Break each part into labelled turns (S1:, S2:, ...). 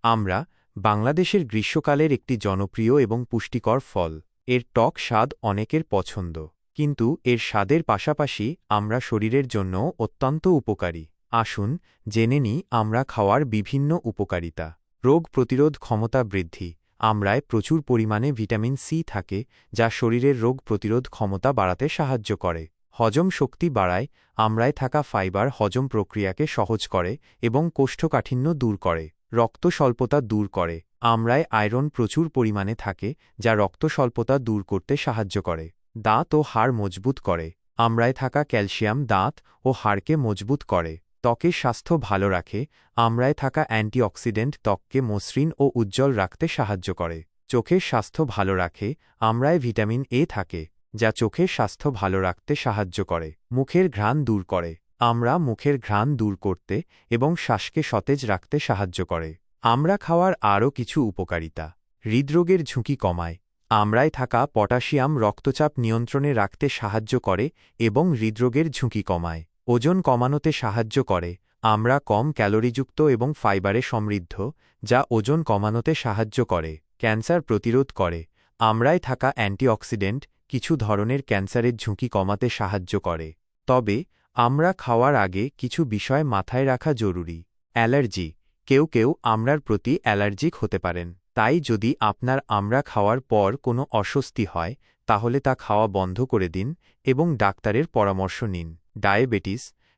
S1: আমরা বাংলাদেশের গ্রীষ্মকালের একটি জনপ্রিয় এবং পুষ্টিকর ফল। এর টক স্বাদ অনেকের পছন্দ, কিন্তু এর স্বাদের পাশাপাশি আমরা শরীরের জন্য অত্যন্ত উপকারী। আসুন জেনে নিই আমরা খাওয়ার বিভিন্ন উপকারিতা। রোগ প্রতিরোধ ক্ষমতা বৃদ্ধি। আমড়ায় প্রচুর পরিমাণে ভিটামিন সি থাকে, যা শরীরের রোগ প্রতিরোধ ক্ষমতা বাড়াতে সাহায্য করে। হজম শক্তি বাড়ায়। আমড়ায় থাকা ফাইবার হজম প্রক্রিয়াকে সহজ করে এবং কোষ্ঠকাঠিন্য দূর করে। রক্ত স্বল্পতা দূর করে। আমড়ায় আয়রন প্রচুর পরিমাণে থাকে, যা রক্ত স্বল্পতা দূর করতে সাহায্য করে। দাঁত ও হাড় মজবুত করে। আমড়ায় থাকা ক্যালসিয়াম দাঁত ও হাড়কে মজবুত করে। ত্বকের স্বাস্থ্য ভালো রাখে। আমড়ায় থাকা অ্যান্টিঅক্সিডেন্ট ত্বককে মসৃণ ও উজ্জ্বল রাখতে সাহায্য করে। চোখের স্বাস্থ্য ভালো রাখে। আমড়ায় ভিটামিন এ থাকে, যা চোখের স্বাস্থ্য ভালো রাখতে সাহায্য করে। মুখের ঘ্রাণ দূর করে। আমড়া মুখের ঘ্রাণ দূর করতে এবং শ্বাসকে সতেজ রাখতে সাহায্য করে। আমড়া খাওয়ার আরও কিছু উপকারিতা। হৃদরোগের ঝুঁকি কমায়। আমড়ায় থাকা পটাশিয়াম রক্তচাপ নিয়ন্ত্রণে রাখতে সাহায্য করে এবং হৃদরোগের ঝুঁকি কমায়। ওজন কমানোতে সাহায্য করে। আমড়া কম ক্যালোরিযুক্ত এবং ফাইবারে সমৃদ্ধ, যা ওজন কমানোতে সাহায্য করে। ক্যান্সার প্রতিরোধ করে। আমড়ায় থাকা অ্যান্টিঅক্সিডেন্ট কিছু ধরনের ক্যান্সারের ঝুঁকি কমাতে সাহায্য করে। তবে আমড়া খাওয়ার আগে কিছু বিষয় মাথায় রাখা জরুরি। অ্যালার্জি। কেউ কেউ আমড়ার প্রতি অ্যালার্জিক হতে পারেন। তাই যদি আপনার আমড়া খাওয়ার পর কোনো অস্বস্তি হয়, তাহলে তা খাওয়া বন্ধ করে দিন এবং ডাক্তারের পরামর্শ নিন।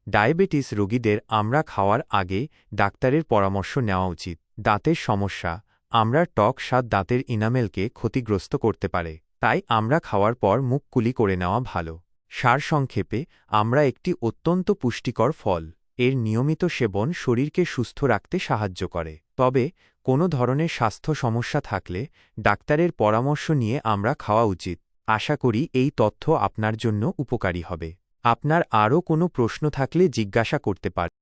S1: ডায়াবেটিস রোগীদের আমড়া খাওয়ার আগে ডাক্তারের পরামর্শ নেওয়া উচিত। দাঁতের সমস্যা। আমড়ার টক স্বাদ দাঁতের ইনামেলকে ক্ষতিগ্রস্ত করতে পারে, তাই আমড়া খাওয়ার পর মুখ কুলি করে নেওয়া ভালো। সারসংক্ষেপে, আমড়া একটি অত্যন্ত পুষ্টিকর ফল। এর নিয়মিত সেবন শরীরকে সুস্থ রাখতে সাহায্য করে। তবে কোনো ধরনের স্বাস্থ্য সমস্যা থাকলে ডাক্তারের পরামর্শ নিয়ে আমড়া খাওয়া উচিত। আশা করি এই তথ্য আপনার জন্য উপকারী হবে। আপনার আরও কোনো প্রশ্ন থাকলে জিজ্ঞাসা করতে পারেন।